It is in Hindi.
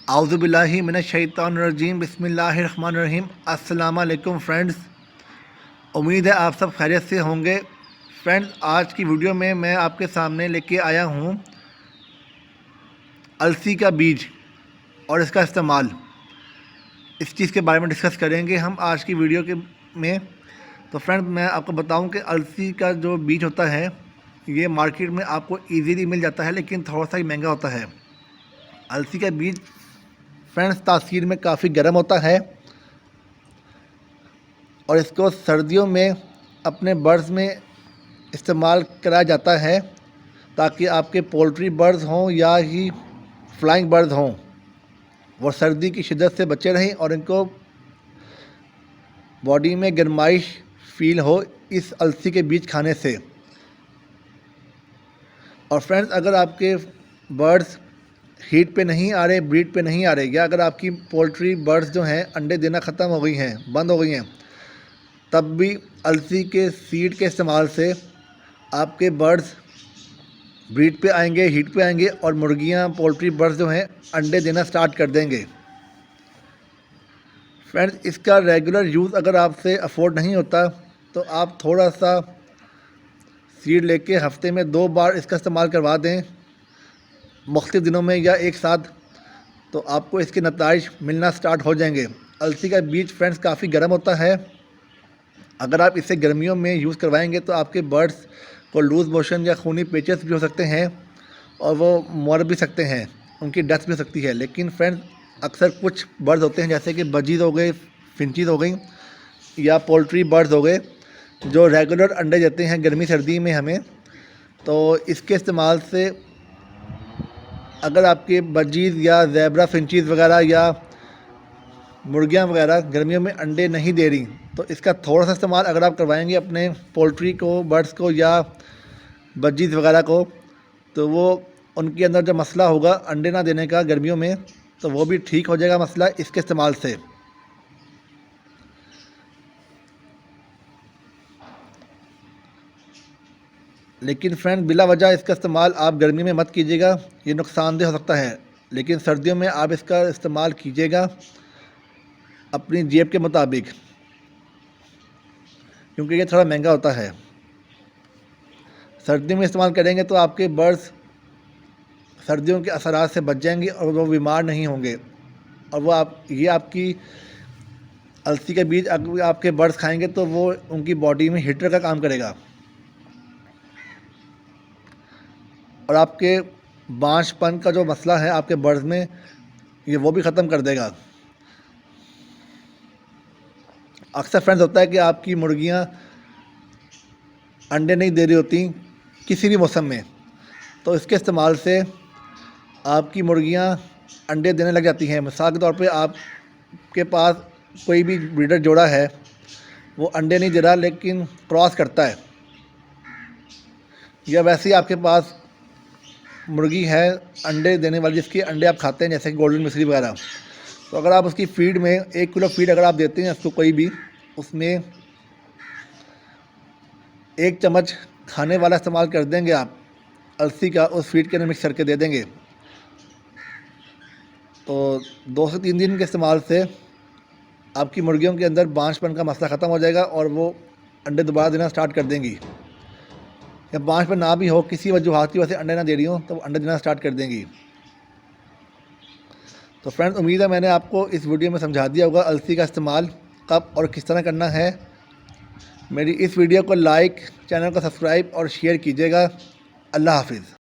आउज़ुबिल्लाहि मिनश्शैतानिर्रजीम बिस्मिल्लाहिर्रहमानिर्रहीम। अस्सलाम वालेकुम फ्रेंड्स, उम्मीद है आप सब खैरियत से होंगे। फ्रेंड्स, आज की वीडियो में मैं आपके सामने लेके आया हूँ अलसी का बीज और इसका इस्तेमाल। इस चीज़ के बारे में डिस्कस करेंगे हम आज की वीडियो के में। तो फ्रेंड्स, मैं आपको बताऊं कि अलसी का जो बीज होता है ये मार्केट में आपको इजीली मिल जाता है, लेकिन थोड़ा सा ही महंगा होता है। अलसी का बीज फ्रेंड्स तासीर में काफ़ी गर्म होता है और इसको सर्दियों में अपने बर्ड्स में इस्तेमाल कराया जाता है ताकि आपके पोल्ट्री बर्ड्स हों या ही फ्लाइंग बर्ड्स हों वो सर्दी की शिद्दत से बचे रहें और इनको बॉडी में गर्माइश फील हो इस अलसी के बीज खाने से। और फ्रेंड्स, अगर आपके बर्ड्स हीट पे नहीं आ रहे, ब्रीड पे नहीं आ रहे, या अगर आपकी पोल्ट्री बर्ड्स जो हैं अंडे देना ख़त्म हो गई हैं, बंद हो गई हैं, तब भी अलसी के सीड के इस्तेमाल से आपके बर्ड्स ब्रीड पे आएंगे, हीट पे आएंगे और मुर्गियां, पोल्ट्री बर्ड्स जो हैं अंडे देना स्टार्ट कर देंगे। फ्रेंड्स, इसका रेगुलर यूज़ अगर आपसे अफोर्ड नहीं होता तो आप थोड़ा सा सीड लेके हफ्ते में 2 बार इसका इस्तेमाल करवा दें मुख्तलिफ़ दिनों में या एक साथ, तो आपको इसके नताइज मिलना स्टार्ट हो जाएंगे। अलसी का बीज फ्रेंड्स काफ़ी गर्म होता है। अगर आप इसे गर्मियों में यूज़ करवाएंगे तो आपके बर्ड्स को लूज़ मोशन या खूनी पेचेस भी हो सकते हैं और वो मर भी सकते हैं, उनकी डेथ भी हो सकती है। लेकिन फ्रेंड्स, अक्सर कुछ बर्ड्स होते हैं जैसे कि बजीज़ हो गए, फिंचीज़ हो गई या पोल्ट्री बर्ड्स हो गए जो रेगुलर अंडे देते हैं गर्मी सर्दी में हमें। तो इसके इस्तेमाल से अगर आपके बजीज़ या ज़ेब्रा फिंचीज़ वगैरह या मुर्गियां वगैरह गर्मियों में अंडे नहीं दे रही तो इसका थोड़ा सा इस्तेमाल अगर आप करवाएंगे अपने पोल्ट्री को, बर्ड्स को या बजीज़ वगैरह को, तो वो उनके अंदर जो मसला होगा अंडे ना देने का गर्मियों में, तो वो भी ठीक हो जाएगा मसला इसके इस्तेमाल से। लेकिन फ्रेंड, बिला वजह इसका इस्तेमाल आप गर्मी में मत कीजिएगा, ये नुकसानदेह हो सकता है। लेकिन सर्दियों में आप इसका इस्तेमाल कीजिएगा अपनी जेब के मुताबिक, क्योंकि ये थोड़ा महंगा होता है। सर्दियों में इस्तेमाल करेंगे तो आपके बर्ड्स सर्दियों के असरात से बच जाएंगे और वो बीमार नहीं होंगे। और वो आपकी अलसी का बीज अगर आपके बर्ड्स खाएंगे तो वो उनकी बॉडी में हीटर का काम करेगा और आपके बांझपन का जो मसला है आपके बर्ड्स में, ये वो भी ख़त्म कर देगा। अक्सर फ्रेंड्स होता है कि आपकी मुर्गियां अंडे नहीं दे रही होती किसी भी मौसम में, तो इसके इस्तेमाल से आपकी मुर्गियां अंडे देने लग जाती हैं। मिसाल के तौर पे आपके पास कोई भी ब्रीडर जोड़ा है, वो अंडे नहीं दे रहा लेकिन क्रॉस करता है, या वैसे ही आपके पास मुर्गी है अंडे देने वाली जिसके अंडे आप खाते हैं जैसे कि गोल्डन मिश्री वगैरह, तो अगर आप उसकी फ़ीड में 1 किलो फ़ीड अगर आप देते हैं उसको कोई भी, उसमें 1 चम्मच खाने वाला इस्तेमाल कर देंगे आप अलसी का, उस फीड के अंदर मिक्स करके दे देंगे, तो 2 से 3 दिन के इस्तेमाल से आपकी मुर्गियों के अंदर बांझपन का मसला ख़त्म हो जाएगा और वो अंडे दोबारा देना स्टार्ट कर देंगी। या बांझपन ना भी हो, किसी वजूहात की वजह से अंडे ना दे रही हो, तो अंडे देना स्टार्ट कर देंगी। तो फ्रेंड्स, उम्मीद है मैंने आपको इस वीडियो में समझा दिया होगा अलसी का इस्तेमाल कब और किस तरह करना है। मेरी इस वीडियो को लाइक, चैनल को सब्सक्राइब और शेयर कीजिएगा। अल्लाह हाफिज़।